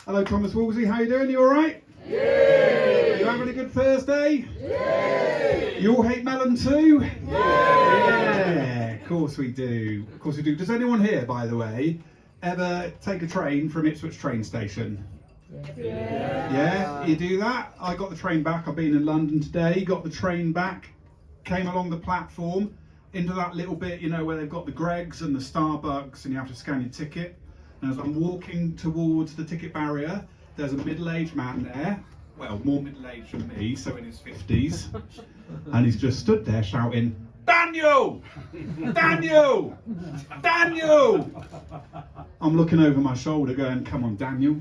Hello, Thomas Wolsey. How you doing? You all right? Yay! You having a good Thursday? Yay! You all hate melon too? Yay! Yeah, of course we do. Of course we do. Does anyone here, by the way, ever take a train from Ipswich train station? Yeah, you do that? I got the train back. I've been in London today. Got the train back. Came along the platform into that little bit, you know, where they've got the Greggs and the Starbucks and you have to scan your ticket. And as I'm walking towards the ticket barrier, there's a middle-aged man there, well, more middle-aged than me, so in his 50s, and he's just stood there shouting, "Daniel! Daniel! Daniel!" I'm looking over my shoulder going, "Come on, Daniel,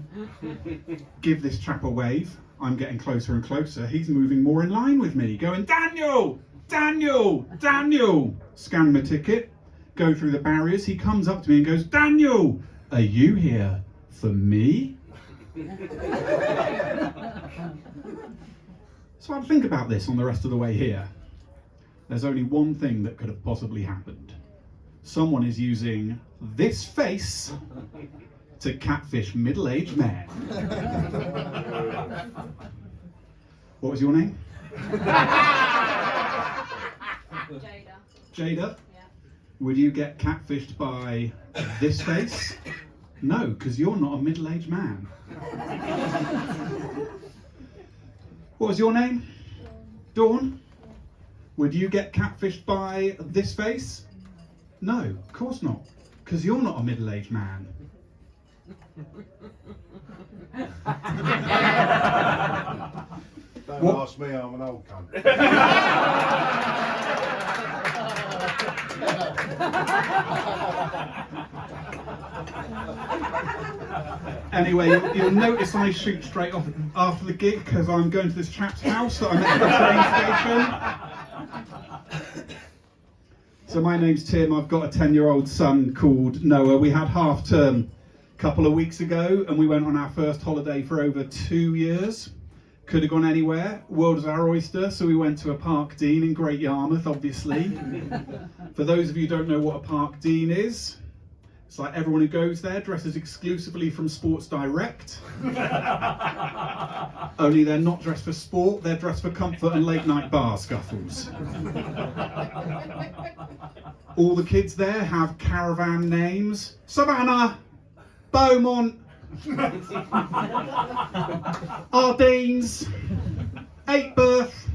give this chap a wave." I'm getting closer and closer. He's moving more in line with me, going, "Daniel! Daniel! Daniel!" Scan my ticket, go through the barriers. He comes up to me and goes, "Daniel, are you here for me?" So I'd think about this on the rest of the way here. There's only one thing that could have possibly happened. Someone is using this face to catfish middle-aged men. What was your name? Jada. Jada? Yeah. Would you get catfished by this face? No, because you're not a middle-aged man. What was your name? Dawn? Would you get catfished by this face? No, of course not, because you're not a middle-aged man. Don't What? ask me, I'm an old cunt. Anyway, you'll notice I shoot straight off after the gig because I'm going to this chap's house that I met at the train station. So my name's Tim. I've got a 10-year-old son called Noah. We had half term a couple of weeks ago and we went on our first holiday for over 2 years. Could have gone anywhere. World is our oyster, so we went to a Park Dean in Great Yarmouth, obviously. For those of you who don't know what a Park Dean is, it's like everyone who goes there dresses exclusively from Sports Direct. Only they're not dressed for sport, they're dressed for comfort and late night bar scuffles. All the kids there have caravan names. Savannah, Beaumont, Ardines, 8 Birth.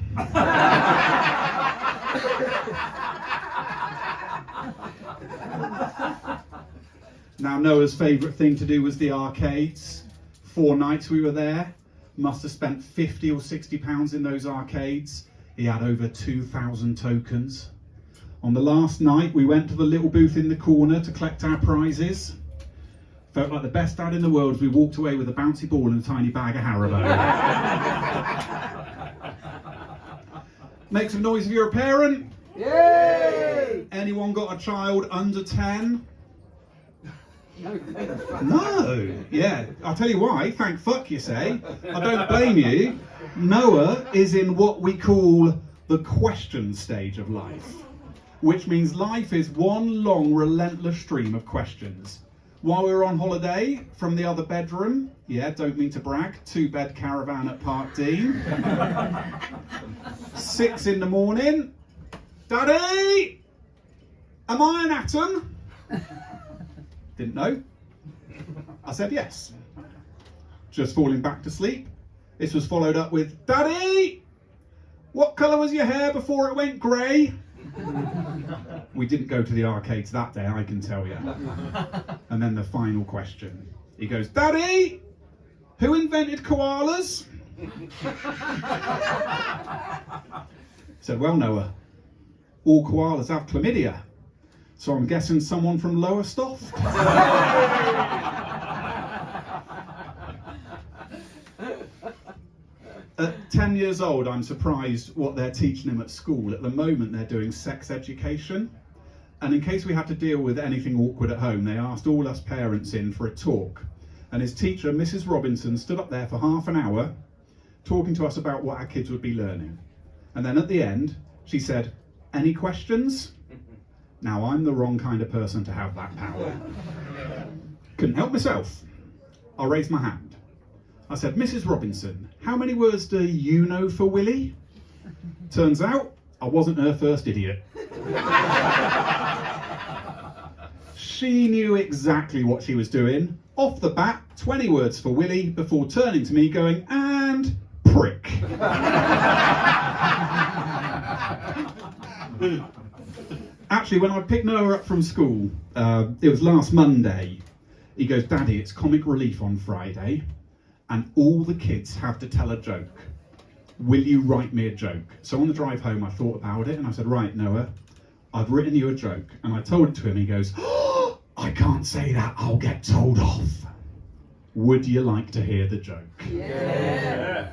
Now Noah's favourite thing to do was the arcades. 4 nights we were there. Must have spent 50 or 60 pounds in those arcades. He had over 2,000 tokens. On the last night we went to the little booth in the corner to collect our prizes. Felt like the best dad in the world as we walked away with a bouncy ball and a tiny bag of Haribo. Make some noise if you're a parent. Yay! Anyone got a child under 10? No. Yeah, I'll tell you why. Thank fuck, you say. I don't blame you. Noah is in what we call the question stage of life, which means life is one long, relentless stream of questions. While we were on holiday from the other bedroom, yeah, don't mean to brag, 2-bed caravan at Park Dean. 6 in the morning, "Daddy, am I an atom?" Didn't know. I said yes. Just falling back to sleep. This was followed up with, "Daddy, what colour was your hair before it went grey?" We didn't go to the arcades that day, I can tell you. And then the final question. He goes, "Daddy, who invented koalas?" Said, "Well, Noah, all koalas have chlamydia. So I'm guessing someone from Lowestoft." At 10 years old, I'm surprised what they're teaching him at school. At the moment, they're doing sex education. And in case we had to deal with anything awkward at home, they asked all us parents in for a talk. And his teacher, Mrs. Robinson, stood up there for half an hour talking to us about what our kids would be learning. And then at the end, she said, "Any questions?" Now, I'm the wrong kind of person to have that power. Couldn't help myself. I raised my hand. I said, Mrs. Robinson, how many words do you know for Willie? Turns out, I wasn't her first idiot. She knew exactly what she was doing. Off the bat, 20 words for Willie before turning to me going, and prick. Actually, when I picked Noah up from school, it was last Monday, he goes, Daddy, it's comic relief on Friday, and all the kids have to tell a joke. Will you write me a joke? So on the drive home, I thought about it, and I said, right, Noah, I've written you a joke. And I told it to him, he goes, oh, I can't say that, I'll get told off. Would you like to hear the joke? Yeah.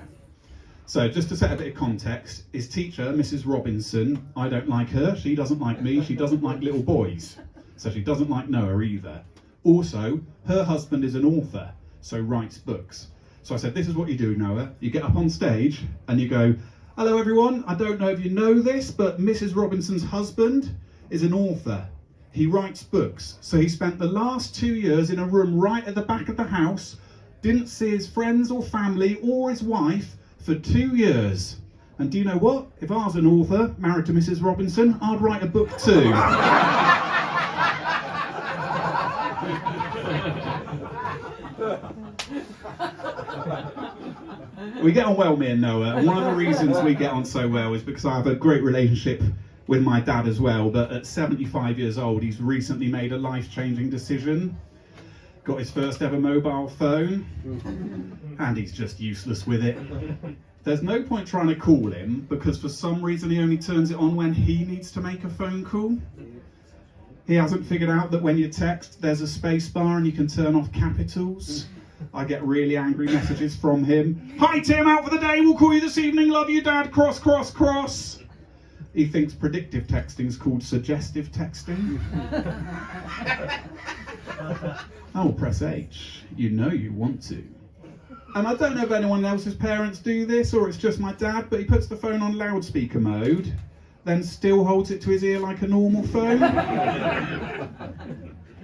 So just to set a bit of context, his teacher, Mrs. Robinson, I don't like her, she doesn't like me, she doesn't like little boys. So she doesn't like Noah either. Also, her husband is an author, so writes books. So I said, this is what you do, Noah. You get up on stage and you go, hello everyone, I don't know if you know this, but Mrs. Robinson's husband is an author. He writes books. So he spent the last 2 years in a room right at the back of the house, didn't see his friends or family or his wife for 2 years. And do you know what? If I was an author married to Mrs. Robinson, I'd write a book too. We get on well, me and Noah, and one of the reasons we get on so well is because I have a great relationship with my dad as well, but at 75 years old, he's recently made a life-changing decision. Got his first ever mobile phone, and he's just useless with it. There's no point trying to call him, because for some reason he only turns it on when he needs to make a phone call. He hasn't figured out that when you text, there's a space bar and you can turn off capitals. I get really angry messages from him. Hi Tim, out for the day, we'll call you this evening, love you dad, cross, cross, cross. He thinks predictive texting is called suggestive texting. Oh, press H, you know you want to. And I don't know if anyone else's parents do this or it's just my dad, but he puts the phone on loudspeaker mode, then still holds it to his ear like a normal phone,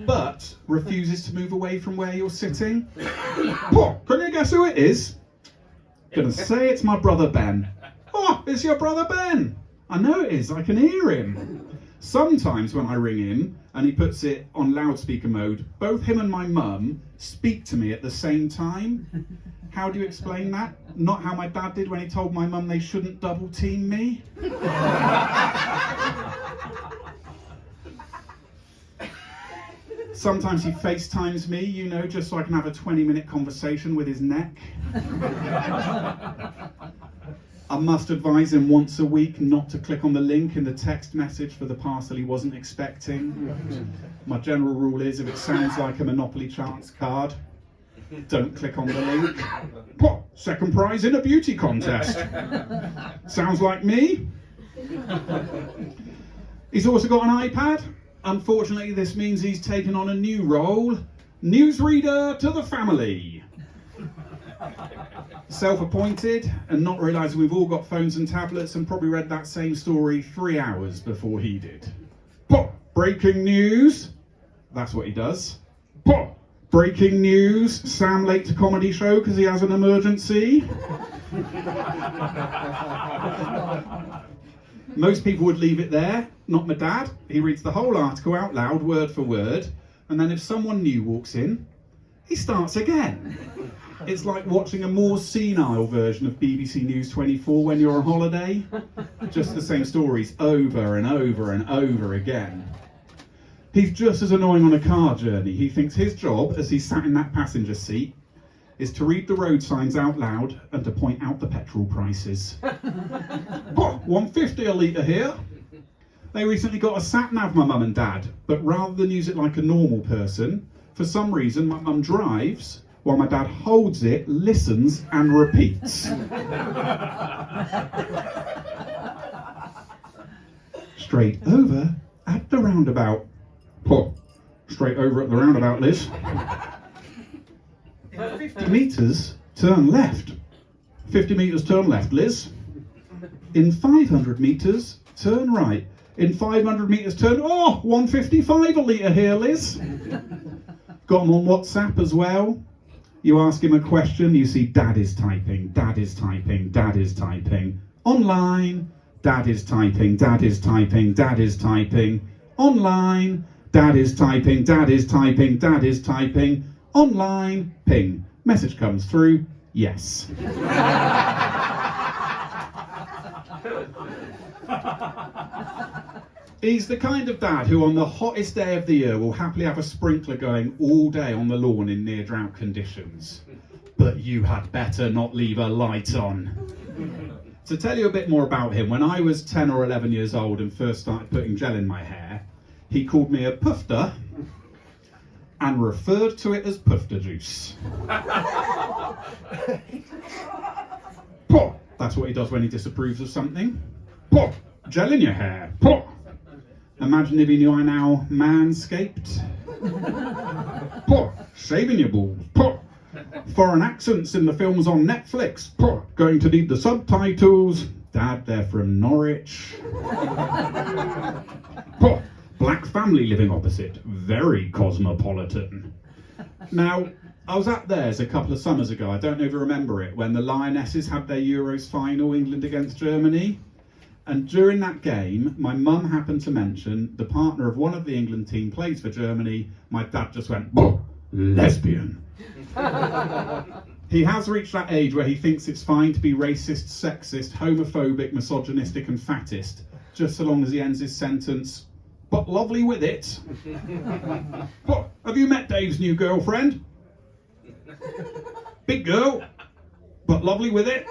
but refuses to move away from where you're sitting. What? Can you guess who it is? Gonna say it's my brother Ben. Oh, it's your brother Ben. I know it is, I can hear him. Sometimes when I ring him and he puts it on loudspeaker mode, both him and my mum speak to me at the same time. How do you explain that? Not how my dad did when he told my mum they shouldn't double team me. Sometimes he FaceTimes me, you know, just so I can have a 20-minute conversation with his neck. I must advise him once a week not to click on the link in the text message for the parcel he wasn't expecting. My general rule is if it sounds like a Monopoly chance card, don't click on the link. What? Second prize in a beauty contest. Sounds like me. He's also got an iPad. Unfortunately, this means he's taken on a new role, newsreader to the family. Self-appointed and not realising we've all got phones and tablets and probably read that same story 3 hours before he did. Pop! Breaking news. That's what he does. Pop! Breaking news. Sam late to comedy show because he has an emergency. Most people would leave it there. Not my dad. He reads the whole article out loud, word for word. And then if someone new walks in, he starts again. It's like watching a more senile version of BBC News 24 when you're on holiday. Just the same stories over and over and over again. He's just as annoying on a car journey. He thinks his job, as he's sat in that passenger seat, is to read the road signs out loud and to point out the petrol prices. What, 150 a litre here? They recently got a sat-nav, my mum and dad, but rather than use it like a normal person, for some reason my mum drives while my dad holds it, listens and repeats. Straight over at the roundabout. Pop. Straight over at the roundabout, Liz. In 50 metres, turn left. 50 metres, turn left, Liz. In 500 metres, turn right. In 500 metres, turn... Oh, 155 a litre here, Liz. Got them on WhatsApp as well. You ask him a question, you see Dad is typing, Dad is typing, Dad is typing. Online, Dad is typing, Dad is typing, Dad is typing. Online, Dad is typing, Dad is typing, Dad is typing. Online, ping. Message comes through, yes. He's the kind of dad who on the hottest day of the year will happily have a sprinkler going all day on the lawn in near drought conditions. But you had better not leave a light on. To tell you a bit more about him, when I was 10 or 11 years old and first started putting gel in my hair, he called me a pufter and referred to it as pufter juice. Pah! That's what he does when he disapproves of something. Pah! Gel in your hair. Pah! Imagine if he knew I now manscaped. Pah! Shaving your balls. Pah! Foreign accents in the films on Netflix. Pah! Going to need the subtitles. Dad, they're from Norwich. Pah! Black family living opposite. Very cosmopolitan. Now, I was at theirs a couple of summers ago, I don't know if you remember it, when the Lionesses had their Euros final, England against Germany. And during that game, my mum happened to mention the partner of one of the England team plays for Germany. My dad just went, lesbian. He has reached that age where he thinks it's fine to be racist, sexist, homophobic, misogynistic and fattest, just so long as he ends his sentence, but lovely with it. What, have you met Dave's new girlfriend? Big girl, but lovely with it.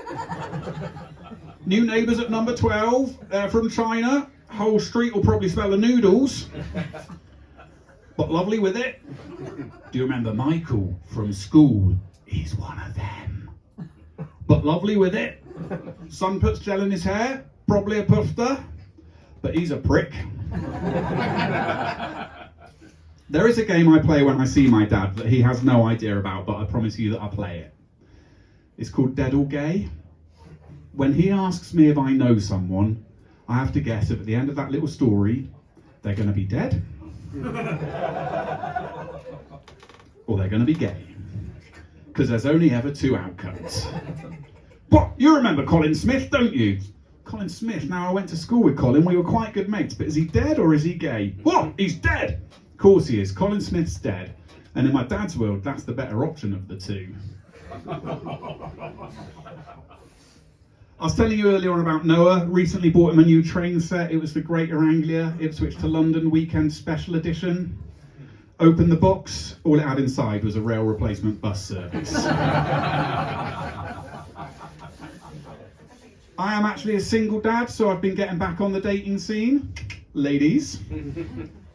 New neighbours at number 12, they're from China. Whole street will probably smell of noodles, but lovely with it. Do you remember Michael from school? He's one of them, but lovely with it. Son puts gel in his hair, probably a pufter, but he's a prick. There is a game I play when I see my dad that he has no idea about, but I promise you that I'll play it. It's called Dead or Gay. When he asks me if I know someone, I have to guess if at the end of that little story, they're going to be dead, or they're going to be gay. Because there's only ever two outcomes. What? You remember Colin Smith, don't you? Colin Smith. Now, I went to school with Colin. We were quite good mates. But is he dead or is he gay? What? He's dead. Of course he is. Colin Smith's dead. And in my dad's world, that's the better option of the two. I was telling you earlier on about Noah. Recently bought him a new train set. It was the Greater Anglia, Ipswich to London weekend special edition. Opened the box. All it had inside was a rail replacement bus service. I am actually a single dad, so I've been getting back on the dating scene. Ladies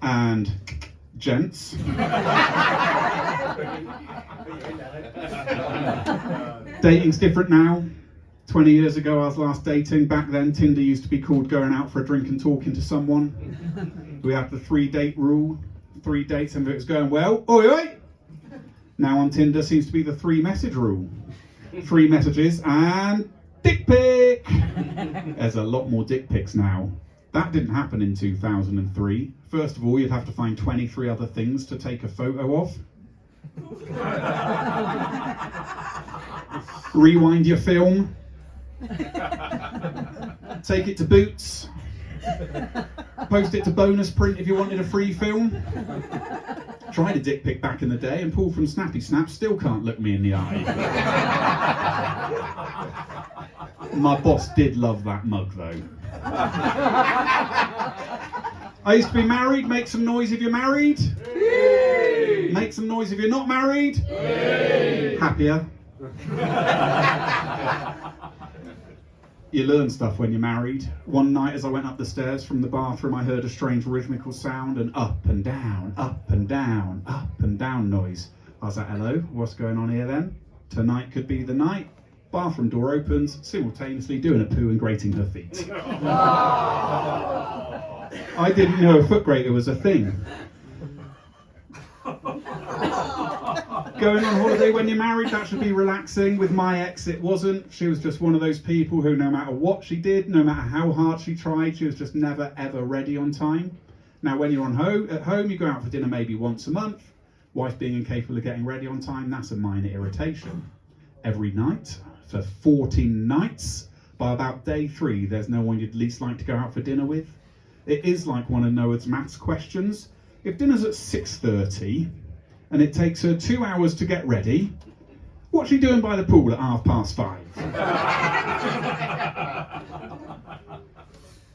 and gents. Dating's different now. 20 years ago I was last dating. Back then Tinder used to be called going out for a drink and talking to someone. We had the 3-date rule. 3 dates and if it was going well, oi oi! Now on Tinder seems to be the 3-message rule. 3 messages and dick pic! There's a lot more dick pics now. That didn't happen in 2003. First of all, you'd have to find 23 other things to take a photo of. Rewind your film. Take it to Boots. Post it to bonus print if you wanted a free film. Tried a dick pic back in the day and Paul from Snappy Snap still can't look me in the eye. My boss did love that mug though. I used to be married. Make some noise if you're married. Yay! Make some noise if you're not married. Yay! Happier. You learn stuff when you're married. One night as I went up the stairs from the bathroom, I heard a strange rhythmical sound and up and down, up and down, up and down noise. I was like, hello, what's going on here then? Tonight could be the night. Bathroom door opens, simultaneously doing a poo and grating her feet. I didn't know a foot grater was a thing. Going on holiday when you're married, that should be relaxing. With my ex, it wasn't. She was just one of those people who no matter what she did, no matter how hard she tried, she was just never ever ready on time. Now when you're at home, you go out for dinner maybe once a month. Wife being incapable of getting ready on time, that's a minor irritation. Every night, for 14 nights, by about day 3, there's no one you'd least like to go out for dinner with. It is like one of Noah's maths questions. If dinner's at 6:30 and it takes her 2 hours to get ready, what's she doing by the pool at 5:30?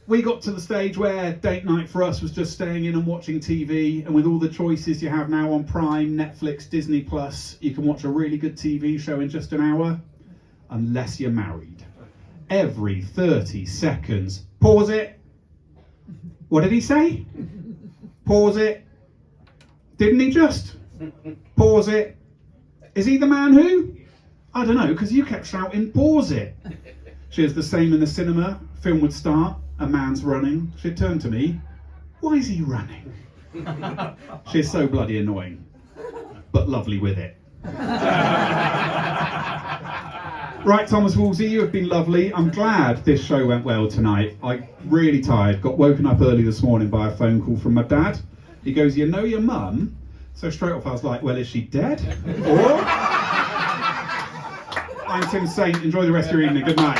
We got to the stage where date night for us was just staying in and watching TV, and with all the choices you have now on Prime, Netflix, Disney Plus, you can watch a really good TV show in just an hour, unless you're married. Every 30 seconds, pause it. What did he say? Pause it. Didn't he just? Pause it. Is he the man who? I don't know, because you kept shouting, pause it. She was the same in the cinema. Film would start, a man's running. She'd turn to me, why is he running? She's so bloody annoying, but lovely with it. Right, Thomas Woolsey, you have been lovely. I'm glad this show went well tonight. I'm really tired. Got woken up early this morning by a phone call from my dad. He goes, you know your mum? So straight off I was like, well, is she dead? Or? I'm Tim Saint. Enjoy the rest of your evening. Good night.